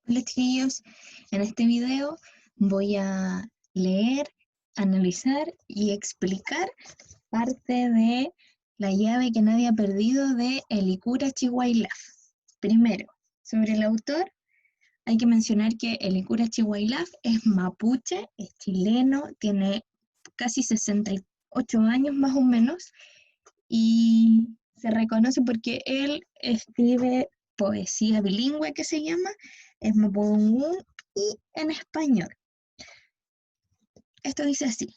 Hola chiquillos, en este video voy a leer, analizar y explicar parte de La llave que nadie ha perdido de Elikura Chihuahilaf. Primero, sobre el autor, hay que mencionar que Elikura Chihuahilaf es mapuche, es chileno, tiene casi 68 años más o menos y se reconoce porque él escribe poesía bilingüe que se llama, es mapudungún y en español. Esto dice así: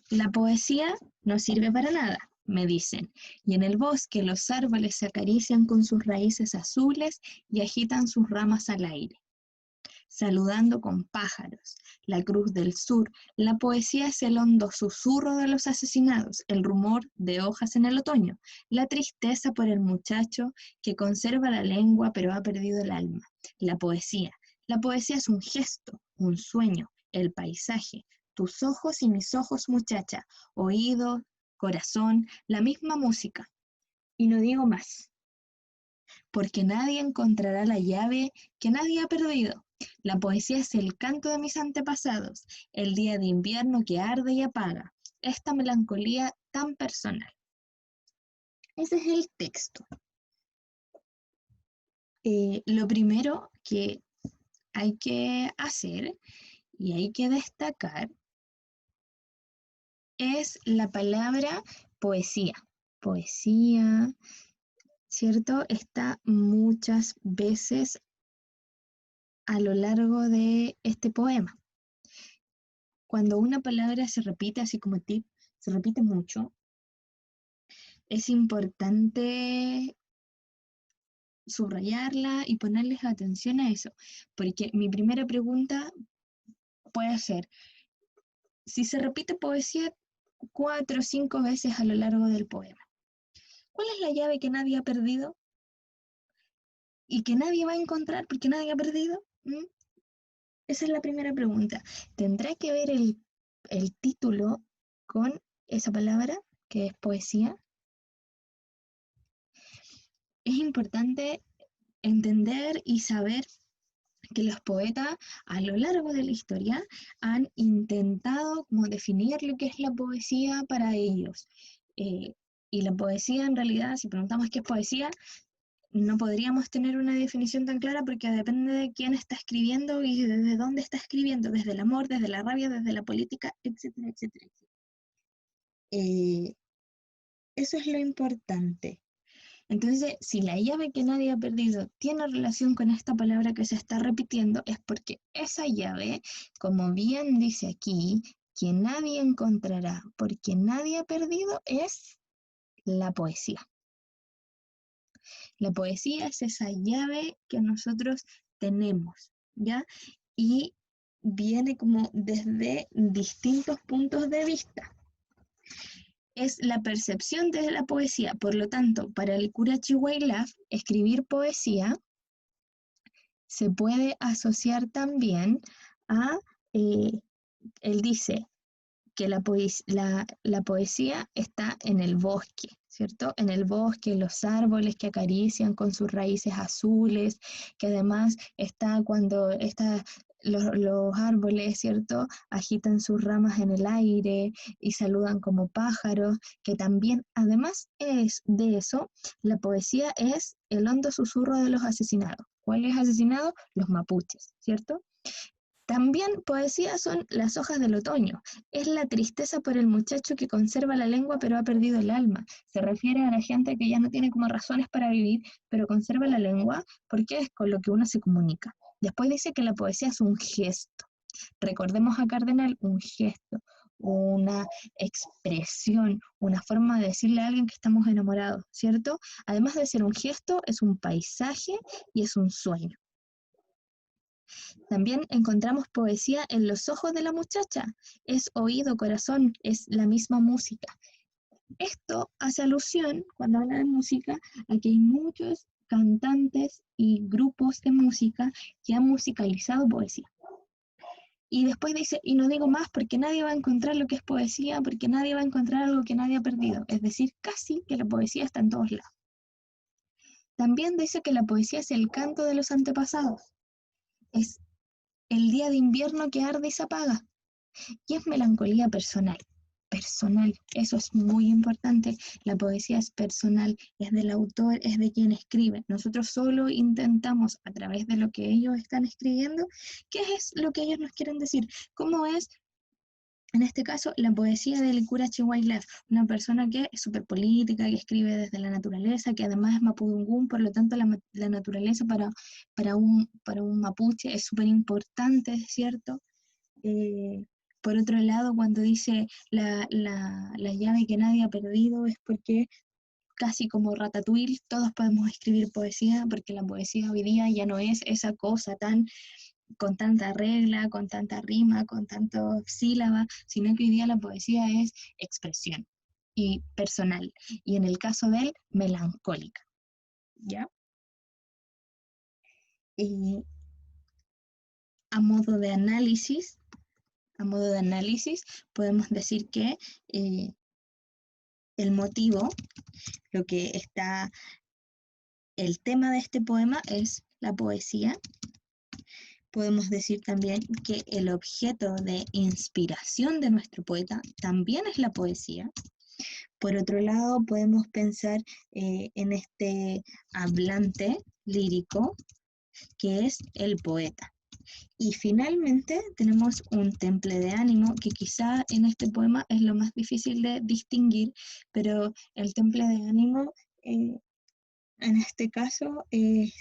la poesía no sirve para nada, me dicen, y en el bosque los árboles se acarician con sus raíces azules y agitan sus ramas al aire saludando con pájaros. La cruz del sur, la poesía es el hondo susurro de los asesinados, el rumor de hojas en el otoño, la tristeza por el muchacho que conserva la lengua pero ha perdido el alma. La poesía es un gesto, un sueño, el paisaje, tus ojos y mis ojos, muchacha, oído, corazón, la misma música. Y no digo más porque nadie encontrará la llave que nadie ha perdido. La poesía es el canto de mis antepasados, el día de invierno que arde y apaga, esta melancolía tan personal. Ese es el texto. Lo primero que hay que hacer y hay que destacar es la palabra poesía. Poesía, ¿cierto? Está muchas veces a lo largo de este poema. Cuando una palabra se repite, así como tip, se repite mucho, es importante subrayarla y ponerles atención a eso, porque mi primera pregunta puede ser, si se repite poesía 4 o 5 veces a lo largo del poema, ¿cuál es la llave que nadie ha perdido y que nadie va a encontrar porque nadie ha perdido? ¿Mm? Esa es la primera pregunta. ¿Tendrá que ver el título con esa palabra que es poesía? Es importante entender y saber que los poetas a lo largo de la historia han intentado como definir lo que es la poesía para ellos. Eh, y la poesía en realidad, si preguntamos qué es poesía, no podríamos tener una definición tan clara porque depende de quién está escribiendo y desde dónde está escribiendo, desde el amor, desde la rabia, desde la política, etcétera, etcétera, etcétera. Eh, Eso es lo importante. Entonces, si la llave que nadie ha perdido tiene relación con esta palabra que se está repitiendo, es porque esa llave, como bien dice aquí, que nadie encontrará porque nadie ha perdido, es la poesía. La poesía es esa llave que nosotros tenemos, ¿ya? Y viene como desde distintos puntos de vista. Es la percepción de la poesía. Por lo tanto, para el cura Chihuahilaf, escribir poesía se puede asociar también a, eh, él dice que la poesía está en el bosque, ¿cierto? En el bosque, los árboles que acarician con sus raíces azules, que además está cuando los árboles, ¿cierto? Agitan sus ramas en el aire y saludan como pájaros, que también, además es de eso, la poesía es el hondo susurro de los asesinados. ¿Cuáles asesinados? Los mapuches, ¿cierto? También poesía son las hojas del otoño. Es la tristeza por el muchacho que conserva la lengua pero ha perdido el alma. Se refiere a la gente que ya no tiene como razones para vivir, pero conserva la lengua porque es con lo que uno se comunica. Después dice que la poesía es un gesto. Recordemos a Cardenal, un gesto, una expresión, una forma de decirle a alguien que estamos enamorados, ¿cierto? Además de ser un gesto, es un paisaje y es un sueño. También encontramos poesía en los ojos de la muchacha. Es oído, corazón, es la misma música. Esto hace alusión, cuando habla de música, a que hay muchos cantantes y grupos de música que han musicalizado poesía. Y después dice, y no digo más porque nadie va a encontrar lo que es poesía, porque nadie va a encontrar algo que nadie ha perdido. Es decir, casi que la poesía está en todos lados. También dice que la poesía es el canto de los antepasados. es el día de invierno que arde y se apaga. Y es melancolía personal. Personal, eso es muy importante. La poesía es personal, es del autor, es de quien escribe. Nosotros solo intentamos, a través de lo que ellos están escribiendo, qué es lo que ellos nos quieren decir, cómo es, en este caso, la poesía de Licura Chihuahua, una persona que es súper política, que escribe desde la naturaleza, que además es mapudungún, por lo tanto la naturaleza para un mapuche es súper importante, ¿cierto? Eh, por otro lado, cuando dice la llave que nadie ha perdido, es porque casi como Ratatouille, todos podemos escribir poesía, porque la poesía hoy día ya no es esa cosa tan con tanta regla, con tanta rima, con tanto sílaba, sino que hoy día la poesía es expresión y personal, y en el caso de él, melancólica, ¿ya? Y a modo de análisis, podemos decir que el motivo, lo que está, el tema de este poema es la poesía. Podemos decir también que el objeto de inspiración de nuestro poeta también es la poesía. Por otro lado, podemos pensar en este hablante lírico que es el poeta. Y finalmente tenemos un temple de ánimo que quizá en este poema es lo más difícil de distinguir, pero el temple de ánimo en este caso es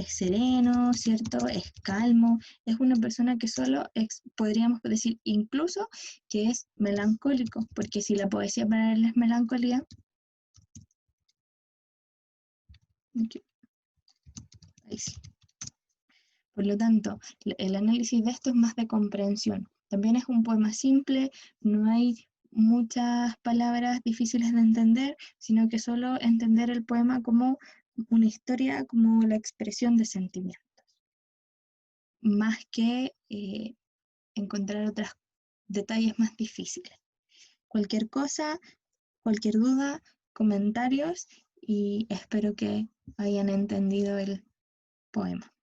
sereno, ¿cierto? Es calmo, es una persona que solo podríamos decir incluso que es melancólico, porque si la poesía para él es melancolía, ahí sí. Por lo tanto, el análisis de esto es más de comprensión. También es un poema simple, no hay muchas palabras difíciles de entender, sino que solo entender el poema como una historia, como la expresión de sentimientos, más que encontrar otros detalles más difíciles. Cualquier cosa, cualquier duda, comentarios y espero que hayan entendido el poema.